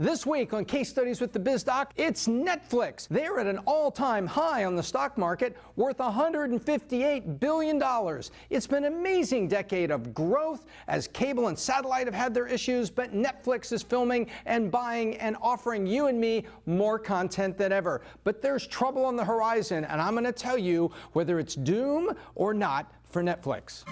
This week on Case Studies with the BizDoc, it's Netflix. They're at an all-time high on the stock market, worth $158 billion. It's been an amazing decade of growth as cable and satellite have had their issues, but Netflix is filming and buying and offering you and me more content than ever. But there's trouble on the horizon, and I'm going to tell you whether it's doom or not for Netflix.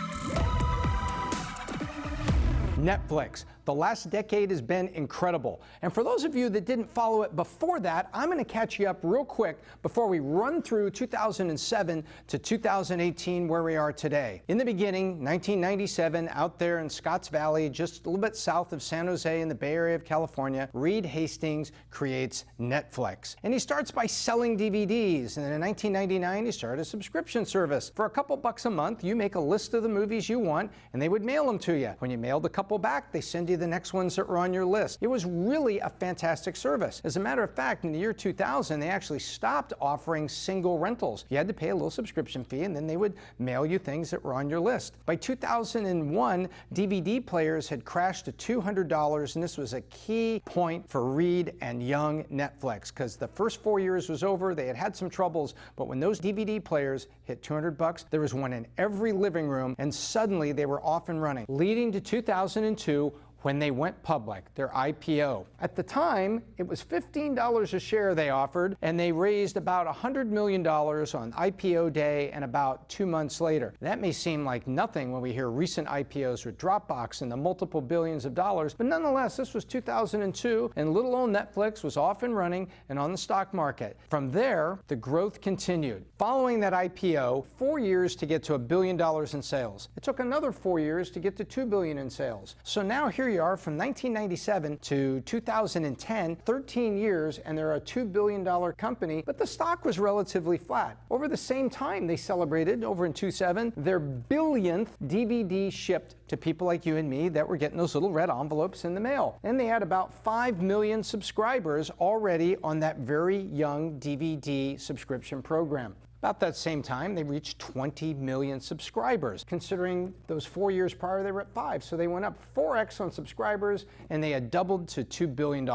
Netflix. The last decade has been incredible. And for those of you that didn't follow it before that, I'm going to catch you up real quick before we run through 2007 to 2018 where we are today. In the beginning, 1997, out there in Scotts Valley, just a little bit south of San Jose in the Bay Area of California, Reed Hastings creates Netflix. And he starts by selling DVDs. And then in 1999, he started a subscription service. For a couple bucks a month, you make a list of the movies you want, and they would mail them to you. When you mailed a couple back, they send you the next ones that were on your list. It was really a fantastic service. As a matter of fact, in the year 2000, they actually stopped offering single rentals. You had to pay a little subscription fee, and then they would mail you things that were on your list. By 2001, DVD players had crashed to $200, and this was a key point for Reed and young Netflix, because the first 4 years was over. They had some troubles, but when those DVD players hit $200, there was one in every living room, and suddenly they were off and running, leading to 2002, when they went public, their IPO. At the time, it was $15 a share they offered, and they raised about $100 million on IPO day and about 2 months later. That may seem like nothing when we hear recent IPOs with Dropbox and the multiple billions of dollars, but nonetheless, this was 2002, and little old Netflix was off and running and on the stock market. From there, the growth continued. Following that IPO, 4 years to get to $1 billion in sales. It took another 4 years to get to $2 billion in sales. So now here you are from 1997 to 2010, 13 years, and they're a $2 billion company, but the stock was relatively flat. Over the same time, they celebrated, over in 2007, their billionth DVD shipped to people like you and me that were getting those little red envelopes in the mail. And they had about 5 million subscribers already on that very young DVD subscription program. About that same time, they reached 20 million subscribers. Considering those 4 years prior, they were at 5. So they went up 4x on subscribers, and they had doubled to $2 billion.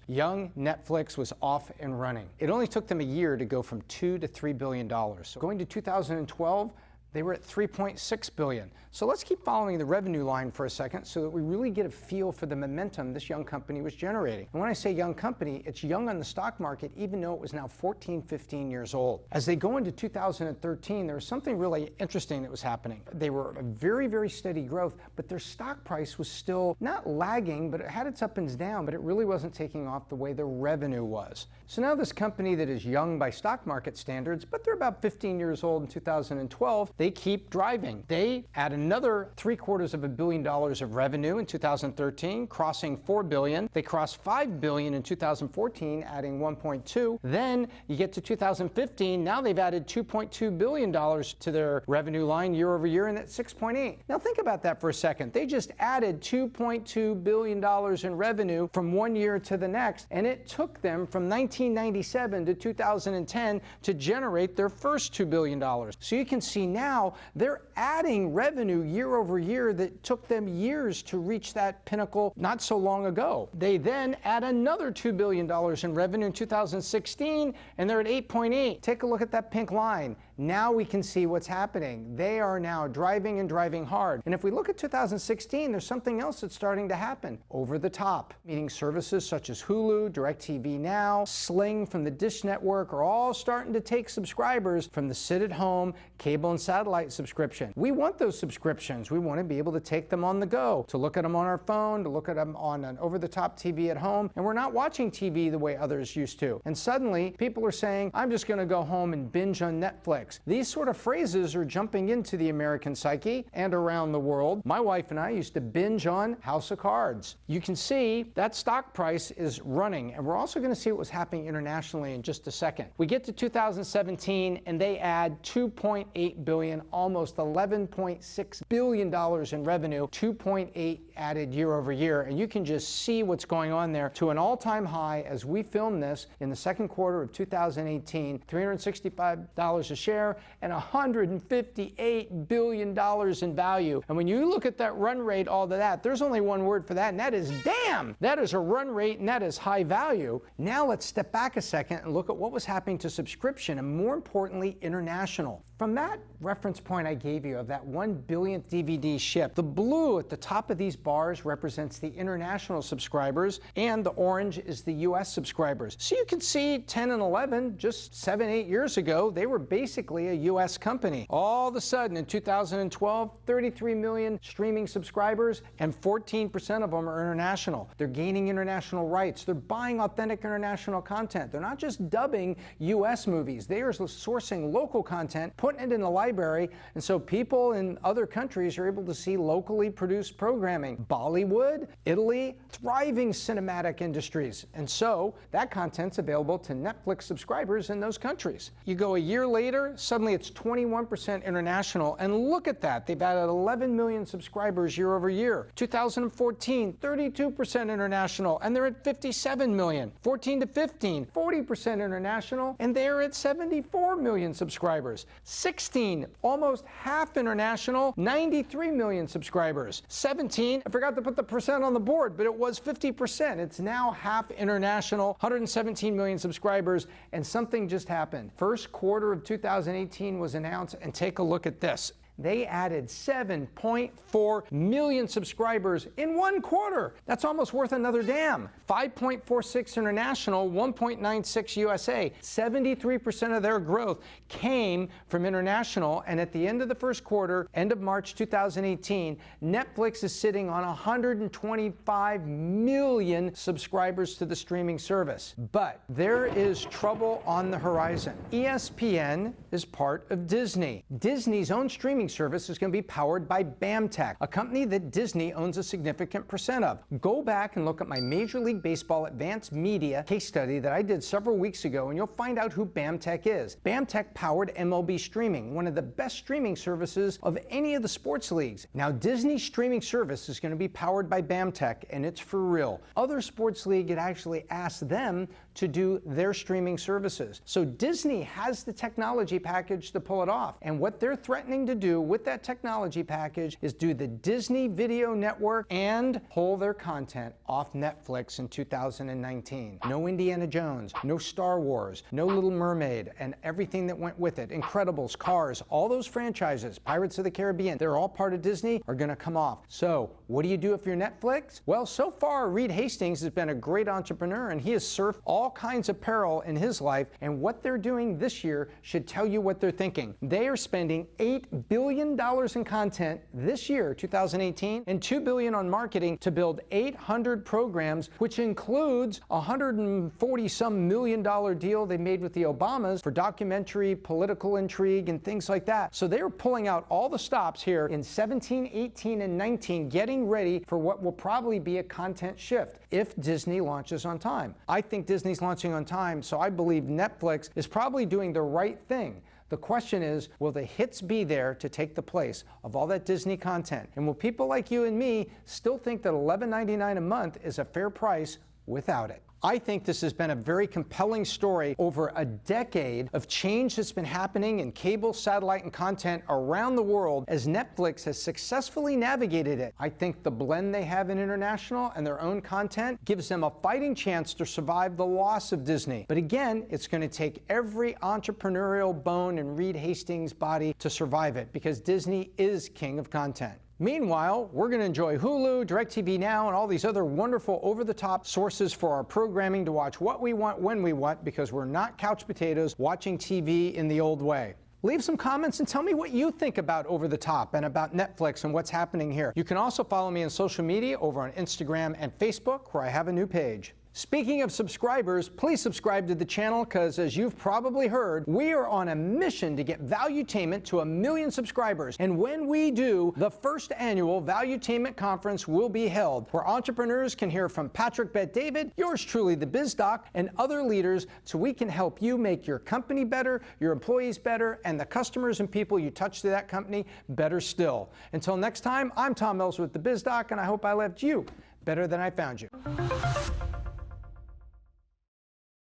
Young Netflix was off and running. It only took them a year to go from $2 to $3 billion. So going to 2012, they were at $3.6 billion. So let's keep following the revenue line for a second so that we really get a feel for the momentum this young company was generating. And when I say young company, it's young on the stock market, even though it was now 14, 15 years old. As they go into 2013, there was something really interesting that was happening. They were a very, very steady growth, but their stock price was still not lagging, but it had its up and down, but it really wasn't taking off the way the revenue was. So now this company that is young by stock market standards, but they're about 15 years old in 2012, they keep driving. They add another $750 million of revenue in 2013, crossing $4 billion. They crossed $5 billion in 2014, adding 1.2. Then you get to 2015. Now they've added $2.2 billion to their revenue line year over year, and that's 6.8. Now think about that for a second. They just added $2.2 billion in revenue from 1 year to the next, and it took them from 1997 to 2010 to generate their first $2 billion. So you can see now they're adding revenue year over year that took them years to reach that pinnacle not so long ago. They then add another $2 billion in revenue in 2016, and they're at 8.8. Take a look at that pink line. Now we can see what's happening. They are now driving and driving hard. And if we look at 2016, there's something else that's starting to happen. Over the top, meaning services such as Hulu, DirecTV Now, Sling from the Dish Network are all starting to take subscribers from the sit-at-home cable and satellite subscription. We want those subscriptions. We want to be able to take them on the go, to look at them on our phone, to look at them on an over-the-top TV at home, and we're not watching TV the way others used to. And suddenly, people are saying, I'm just going to go home and binge on Netflix. These sort of phrases are jumping into the American psyche and around the world. My wife and I used to binge on House of Cards. You can see that stock price is running, and we're also going to see what was happening internationally in just a second. We get to 2017, and they add $2.8 billion, almost $11.6 billion in revenue, 2.8 added year over year. And you can just see what's going on there to an all-time high as we film this in the second quarter of 2018, $365 a share. share and $158 billion in value. And when you look at that run rate, all of that, there's only one word for that, and that is damn. That is a run rate, and that is high value. Now let's step back a second and look at what was happening to subscription, and more importantly, international. From that reference point I gave you of that 1 billionth DVD shipped, the blue at the top of these bars represents the international subscribers, and the orange is the US subscribers. So you can see 10 and 11, just 7, 8 years ago, they were basically a US company. All of a sudden in 2012, 33 million streaming subscribers, and 14% of them are international. They're gaining international rights. They're buying authentic international content. They're not just dubbing US movies. They are sourcing local content, putting it in the library, and so people in other countries are able to see locally produced programming. Bollywood, Italy, thriving cinematic industries, and so that content's available to Netflix subscribers in those countries. You go a year later, suddenly it's 21% international, and look at that, they've added 11 million subscribers year over year. 2014, 32% international, and they're at 57 million. 14 to 15, 40% international, and they're at 74 million subscribers. 16, almost half international, 93 million subscribers. 17, I forgot to put the percent on the board, but it was 50%. It's now half international, 117 million subscribers, and something just happened. First quarter of 2018 was announced, and take a look at this. They added 7.4 million subscribers in one quarter. That's almost worth another damn. 5.46 international, 1.96 USA. 73% of their growth came from international, and at the end of the first quarter, end of March 2018, Netflix is sitting on 125 million subscribers to the streaming service. But there is trouble on the horizon. ESPN is part of Disney. Disney's own streaming service is going to be powered by BAMTech, a company that Disney owns a significant percent of. Go back and look at my Major League Baseball Advanced Media case study that I did several weeks ago, and you'll find out who BAMTech is. BAMTech powered MLB streaming, one of the best streaming services of any of the sports leagues. Now, Disney's streaming service is going to be powered by BAMTech, and it's for real. Other sports leagues had actually asked them to do their streaming services. So Disney has the technology package to pull it off, and what they're threatening to do with that technology package is do the Disney Video Network and pull their content off Netflix in 2019. No Indiana Jones, no Star Wars, no Little Mermaid, and everything that went with it. Incredibles, Cars, all those franchises, Pirates of the Caribbean, they're all part of Disney, are gonna come off. So what do you do if you're Netflix? Well, so far, Reed Hastings has been a great entrepreneur, and he has surfed all kinds of peril in his life, and what they're doing this year should tell you what they're thinking. They are spending $8 billion in content this year, 2018, and $2 billion on marketing to build 800 programs, which includes a $140-some million deal they made with the Obamas for documentary, political intrigue, and things like that. So they're pulling out all the stops here in 17, 18, and 19, getting ready for what will probably be a content shift if Disney launches on time. I think Disney's launching on time, so I believe Netflix is probably doing the right thing. The question is, will the hits be there to take the place of all that Disney content? And will people like you and me still think that $11.99 a month is a fair price without it? I think this has been a very compelling story over a decade of change that's been happening in cable, satellite, and content around the world as Netflix has successfully navigated it. I think the blend they have in international and their own content gives them a fighting chance to survive the loss of Disney. But again, it's going to take every entrepreneurial bone in Reed Hastings' body to survive it, because Disney is king of content. Meanwhile, we're going to enjoy Hulu, DirecTV Now, and all these other wonderful over-the-top sources for our programming to watch what we want when we want, because we're not couch potatoes watching TV in the old way. Leave some comments and tell me what you think about Over the Top and about Netflix and what's happening here. You can also follow me on social media over on Instagram and Facebook, where I have a new page. Speaking of subscribers, please subscribe to the channel, because as you've probably heard, we are on a mission to get Valuetainment to 1 million subscribers. And when we do, the first annual Valuetainment conference will be held, where entrepreneurs can hear from Patrick Bet-David, yours truly, the Biz Doc, and other leaders, so we can help you make your company better, your employees better, and the customers and people you touch to that company better still. Until next time, I'm Tom Ellsworth, the Biz Doc, and I hope I left you better than I found you.